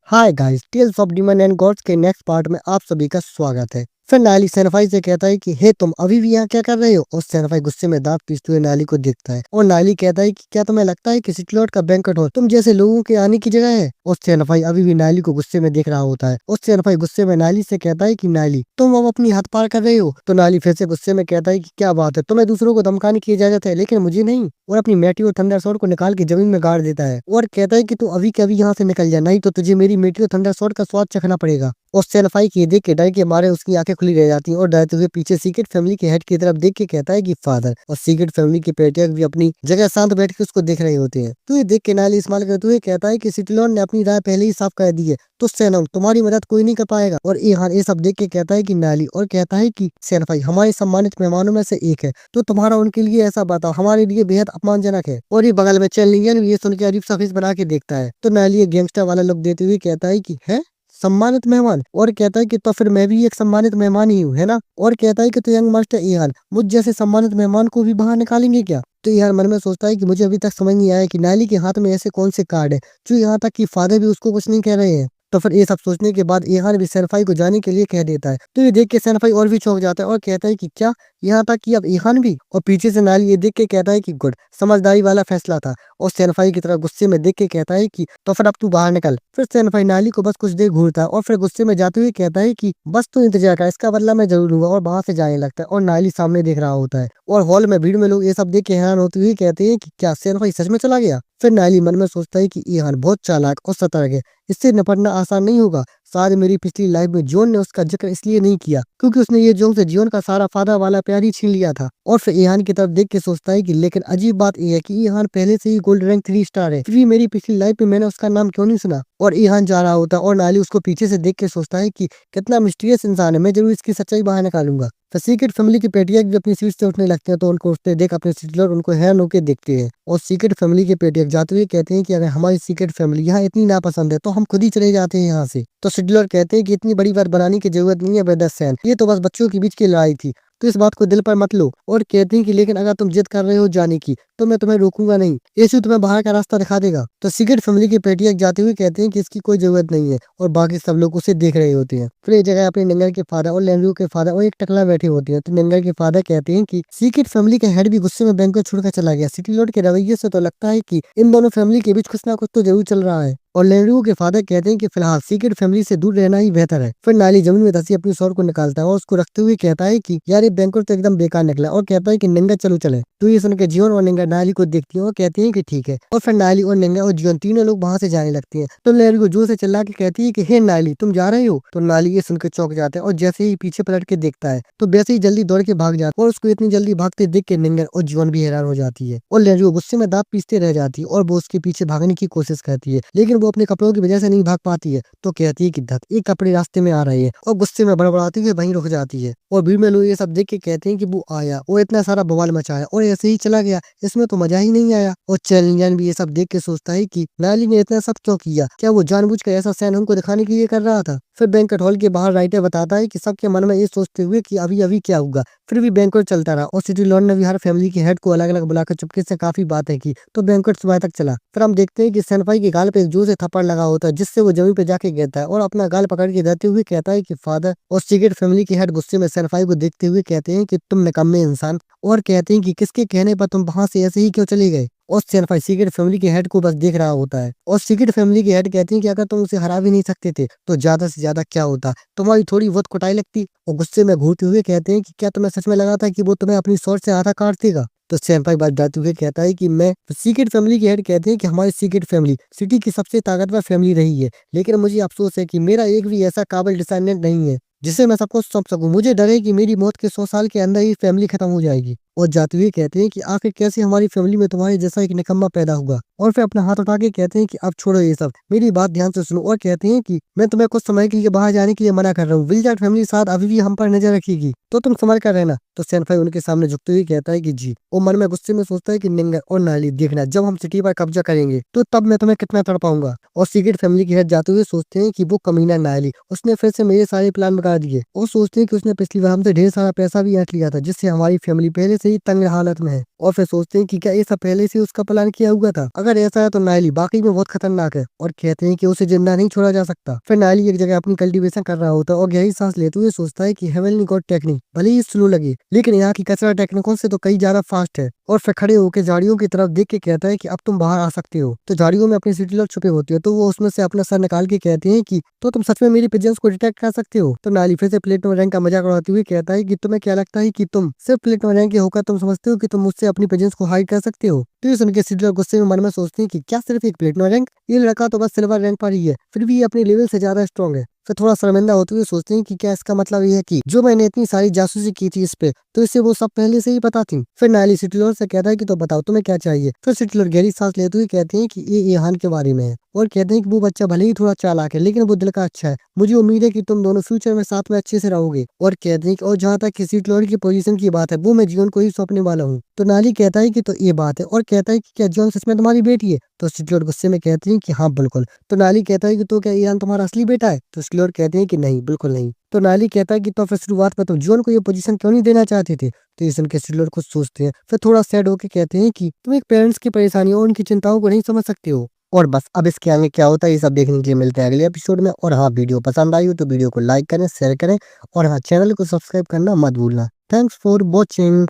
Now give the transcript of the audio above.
Hi guys, tales of demon and gods के next part में आप सभी का स्वागत है। फिर नाली सैनफाई से कहता है कि हे तुम अभी भी यहाँ क्या कर रहे हो। और सैनफाई गुस्से में दांत पीसते हुए नाली को देखता है और नाली कहता है कि क्या तुम्हें लगता है कि सिटी लॉर्ड का बैंक्वेट हॉल तुम जैसे लोगों के आने की जगह है। और सैनफाई अभी भी नाली को गुस्से में देख रहा होता है और सैनफाई गुस्से में नाली से कहता है कि नाली तुम अब अपनी हद पार कर रहे हो। तो नाली फिर से गुस्से में कहता है कि क्या बात है, तुम्हें दूसरों को धमकाने की इजाजत है लेकिन मुझे नहीं। और अपनी मेटियोर थंडर स्वॉर्ड को निकाल के जमीन में गाड़ देता है और कहता है कि तू अभी के अभी यहाँ से निकल जा, नहीं तो तुझे मेरी मेटियोर थंडर स्वॉर्ड का स्वाद चखना पड़ेगा। और सैनफाई की देख के डर के मारे उसकी आंखें खुली रह जाती हैं और डरते हुए पीछे सीक्रेट फैमिली के हेड की तरफ देख के कहता है कि फादर। और सीक्रेट फैमिली के पेट्रियर्क भी अपनी जगह शांत बैठ के उसको देख रहे होते हैं। तो ये देख के नाली इस्तेमाल करते हुए कहता है कि सिटी लॉर्ड ने अपनी राय पहले ही साफ कर दी है, तो सैनम तुम्हारी मदद कोई नहीं कर पाएगा। और ईहान ये सब देख के कहता है कि नाली और कहता है कि सैनफाई हमारे सम्मानित मेहमानों में से एक है, तो तुम्हारा उनके लिए ऐसा बताओ हमारे लिए बेहद अपमानजनक है। और ये बगल में चैनलियन भी ये सुन के अजीब सा फेस बना के देखता है। तो नाली एक गैंगस्टर वाला लुक देते हुए कहता है कि है सम्मानित मेहमान। और कहता है कि तो फिर मैं भी एक सम्मानित मेहमान ही हूँ, है ना। और कहता है कि तो यंग मास्टर ईहान मुझ जैसे सम्मानित मेहमान को भी बाहर निकालेंगे क्या। तो ईहान मन में सोचता है कि मुझे अभी तक समझ नहीं आया कि नाली के हाथ में ऐसे कौन से कार्ड है जो यहाँ तक कि फादर भी उसको कुछ नहीं कह रहे हैं। तो फिर ये सब सोचने के बाद ईहान भी सैनफाई को जाने के लिए कह देता है। तो ये देख के सैनफाई और भी चौंक जाता है और कहता है कि क्या यहाँ तक कि अब ईहान भी। और पीछे से नाली ये देख के कहता है कि गुड, समझदारी वाला फैसला था। और सैनफाई की तरफ गुस्से में देख के कहता है कि तो फिर अब तू बाहर निकल। फिर सैनफाई नाली को बस कुछ देर घूरता है और फिर गुस्से में जाते हुए कहता है कि बस तू इंतजार कर, इसका बदला मैं जरूर लूंगा। और वहां से जाने लगता है और नाली सामने देख रहा होता है और हॉल में भीड़ में लोग ये सब देख के हैरान होते हुए कहते हैं कि क्या सैनफाई सच में चला गया। फिर नाली मन में सोचता है कि ईहान बहुत चालाक और सतर्क है, इससे निपटना आसान नहीं होगा। शायद मेरी पिछली लाइफ में जॉन ने उसका जिक्र इसलिए नहीं किया क्योंकि उसने ये जोन से जीवन का सारा फायदा वाला प्यार ही छीन लिया था। और फिर ईहान की तरफ देख के सोचता है कि लेकिन अजीब बात यह है कि ईहान पहले से ही गोल्ड रैंक 3 स्टार है, फिर भी मेरी पिछली लाइफ में मैंने उसका नाम क्यों नहीं सुना। और ईहान जा रहा होता है और नाली उसको पीछे से देख के सोचता है कि कितना मिस्टीरियस इंसान है, मैं जरूर इसकी सच्चाई बाहर निकालूंगा। फिर सीक्रेट फैमिली के पेटियक भी अपनी सीट से उठने लगते हैं तो उनको उठते देख अपने सिटलर उनको हैरान होकर देखते हैं। और सीक्रेट फैमिली के पेटियक जाते हुए कहते हैं कि अगर हमारी सीक्रेट फैमिली यहाँ इतनी नापसंद है तो हम खुद ही चले जाते हैं यहाँ से। तो सिटलर कहते हैं कि इतनी बड़ी बात बनाने की जरूरत नहीं है ब्रदर सैन, ये तो बस बच्चों के बीच की लड़ाई थी, तो इस बात को दिल पर मत लो। और कहते हैं कि लेकिन अगर तुम जिद कर रहे हो जाने की तो मैं तुम्हें रोकूंगा नहीं, यीशु तुम्हें बाहर का रास्ता दिखा देगा। तो सीक्रेट फैमिली के पेटियक जाते हुए कहते हैं कि इसकी कोई जरूरत नहीं है और बाकी सब लोग उसे देख रहे होते हैं। फिर ये जगह अपने नंगर के फादर और लेंड्रू के फादर और एक टकला बैठे होते हैं। तो नंगर के फादर कहते हैं कि सीक्रेट फैमिली का हेड भी गुस्से में बैंक को छोड़कर चला गया, सिटी लॉर्ड के रवैये से तो लगता है कि इन दोनों फैमिली के बीच कुछ ना कुछ तो जरूर चल रहा है। और लेंड्रू के फादर कहते हैं कि फिलहाल सीक्रेट फैमिली से दूर रहना ही बेहतर है। फिर नाली जमीन में धंसी अपनी स्वord को निकालता है और उसको रखते हुए कहता है कि यार ये बैंकवेट तो एकदम बेकार निकला। और कहता है कि नंगा चलो चले। तो ये सुन के जीवन और नंगा नाली को देखती है और कहती है कि ठीक है। और फिर नाली और नंगा और जीवन तीनों लोग वहां से जाने लगती हैं। तो लेंड्रू को जोर से चिल्ला के कहती है कि हे नाली तुम जा रहे हो। तो नाली ये सुनकर चौंक जाता है और जैसे ही पीछे पलट के देखता है तो वैसे ही जल्दी दौड़ के भाग जाता है। और उसको इतनी जल्दी भागते देख के नंगा और जीवन भी हैरान हो जाती है और लेंड्रू गुस्से में दांत पीसते रह जाती है और वो उसके पीछे भागने की कोशिश करती है लेकिन वो अपने कपड़ों की वजह से नहीं भाग पाती है। तो कहती है कि धत एक कपड़े रास्ते में आ रहे हैं और गुस्से में बड़बड़ाती हुए वहीं रुक जाती है। और भीड़ में लोग ये सब देख के कहते हैं कि वो आया, वो इतना सारा बवाल मचाया और ऐसे ही चला गया, इसमें तो मजा ही नहीं आया। और चैनलियन भी ये सब देख के सोचता है कि नाली ने इतना सब क्यों किया, क्या वो जानबूझकर ऐसा सैन हमको दिखाने के लिए कर रहा था। फिर बैंक्वेट हॉल के बाहर राइटर बताता है कि सबके मन में ये सोचते हुए कि अभी अभी क्या होगा। फिर भी बैंक्वेट चलता रहा और सिटी लॉर्ड ने भी हर फैमिली के हेड को अलग अलग बुलाकर चुपके से काफी बातें की। तो बैंक्वेट सुबह तक चला। फिर हम देखते हैं कि सैनफाई के गाल पे एक जोर से थप्पड़ लगा होता है जिससे वो जमीन पे जाके गिरता है और अपना गाल पकड़ के रहते हुए कहता है कि फादर। और सीक्रेट फैमिली के हेड गुस्से में सैनफाई को देखते हुए कहते हैं कि तुम निकम्मे इंसान। और कहते हैं कि किसके कहने पर तुम वहां से ऐसे ही क्यों चले गए। और सैनफाई सीक्रेट फैमिली के हेड को बस देख रहा होता है और सीक्रेट फैमिली के हेड कहते हैं कि अगर तुम उसे हरा भी नहीं सकते थे तो ज्यादा से ज्यादा क्या होता, तुम्हारी थोड़ी बहुत कुटाई लगती। और गुस्से में घूरते हुए कहते हैं कि क्या तुम्हें सच में लगा था कि वो तुम्हें अपनी स्वॉर्ड से आधा काट देगा। तो सैनफाई बात डालते हुए कहता है कि मैं सीक्रेट फैमिली के हेड कहते हैं कि हमारी सीक्रेट फैमिली सिटी की सबसे ताकतवर फैमिली रही है, लेकिन मुझे अफसोस है कि मेरा एक भी ऐसा काबिल डिसेंडेंट नहीं है जिसे मैं सबको सौंप सकूं। मुझे डर है कि मेरी मौत के 100 साल के अंदर ही फैमिली खत्म हो जाएगी। और जाते हुए कहते हैं कि आखिर कैसे हमारी फैमिली में तुम्हारे जैसा एक निकम्मा पैदा हुआ। और फिर अपना हाथ उठा के कहते हैं कि अब छोड़ो ये सब, मेरी बात ध्यान से सुनो। और कहते हैं कि मैं तुम्हें कुछ समय के लिए बाहर जाने के लिए मना कर रहा हूँ, विलजार्ड फैमिली साथ अभी भी हम पर नजर रखेगी, तो तुम संभल कर रहना। तो सैनफाई उनके सामने झुकते हुए कहता है कि जी। और मन में गुस्से में सोचता है कि निंगर और नाली देखना जब हम सिटी पर कब्जा करेंगे तो तब मैं तुम्हें कितना तड़पाऊंगा। और सीक्रेट फैमिली के हेड जाते हुए सोचते हैं कि वो कमीना नाली उसने फिर से मेरे सारे प्लान बिगाड़ दिए। और सोचते हैं कि उसने पिछली बार हमसे ढेर सारा पैसा भी ऐंठ लिया था जिससे हमारी फैमिली पहले से ही तंग हालत में है। और फिर सोचते हैं कि क्या ये सब पहले से उसका प्लान किया हुआ था। अगर ऐसा है तो नायली वाकई में बहुत खतरनाक है और कहते हैं कि उसे जिंदा नहीं छोड़ा जा सकता। फिर नायली एक जगह अपनी कल्टीवेशन कर रहा होता है और गहरी सांस लेते हुए सोचता है कि हेवनली गॉड टेक्निक भले ही स्लो लगे लेकिन यहाँ की कचरा टेक्निकों से तो कई ज्यादा फास्ट है। और फिर खड़े होकर झाड़ियों की तरफ देख के कहता है कि अब तुम बाहर आ सकते हो। तो झाड़ियों में अपनी सिटी लोग छुपे होते हो तो वो उसमें से अपना सर निकाल के कहते हैं कि तो तुम सच में मेरी पिजन्स को डिटेक्ट कर सकते हो। तो नाली फिर से प्लेटो रैंक का मजाक उड़ाते हुए कहता है कि तुम्हें क्या लगता है कि तुम सिर्फ प्लेटो रैंक के होकर तुम समझते हो कि तुम मुझसे अपनी पिजन्स को हाइड कर सकते हो। तो ये सुन के सिटी गुस्से में मन में सोचते हैं कि क्या सिर्फ एक प्लेटो रैंक, ये लड़का तो बस सिल्वर रैंक पर ही है फिर भी ये अपने लेवल से ज्यादा स्ट्रॉन्ग है। फिर थोड़ा शर्मिंदा होते हुए सोचते हैं कि क्या इसका मतलब ये है कि जो मैंने इतनी सारी जासूसी की थी इस पे तो इसे वो सब पहले से ही पता थी। फिर नायली सिटीलर से कहता है कि तो बताओ तुम्हें क्या चाहिए। फिर सिटीलर गहरी सांस लेते हुए कहते हैं कि ये ईहान के बारे में है और कहते हैं कि वो बच्चा भले ही थोड़ा चालाक है लेकिन वो दिल का अच्छा है। मुझे उम्मीद है कि तुम दोनों फ्यूचर में साथ में अच्छे से रहोगे। और कहते हैं कि और जहाँ तक किसी सिटीलर की पोजीशन की बात है वो मैं जीवन को ही सौंपने वाला हूँ। तो नाली कहता है कि तो ये बात है और कहता है कि क्या जॉन सच में तुम्हारी बेटी है। तो सिटीलर गुस्से में कहते हैं कि हाँ बिल्कुल। तो नाली कहता है कि तो क्या ईरान तुम्हारा असली बेटा है। तो सिटीलर कहते हैं कि नहीं बिल्कुल नहीं। तो नाली कहता है कि तो फिर शुरुआत में तुम जॉन को ये पोजीशन क्यों नहीं देना चाहते थे। तो ये सुन के सिटीलर कुछ सोचते हैं फिर थोड़ा सैड होकर कहते हैं कि तुम एक पेरेंट्स की परेशानियों और उनकी चिंताओं को नहीं समझ सकते हो। और बस अब इसके आगे क्या होता है ये सब देखने के लिए मिलते हैं अगले एपिसोड में। और हाँ वीडियो पसंद आई हो तो वीडियो को लाइक करें, शेयर करें और हाँ चैनल को सब्सक्राइब करना मत भूलना। Thanks for watching.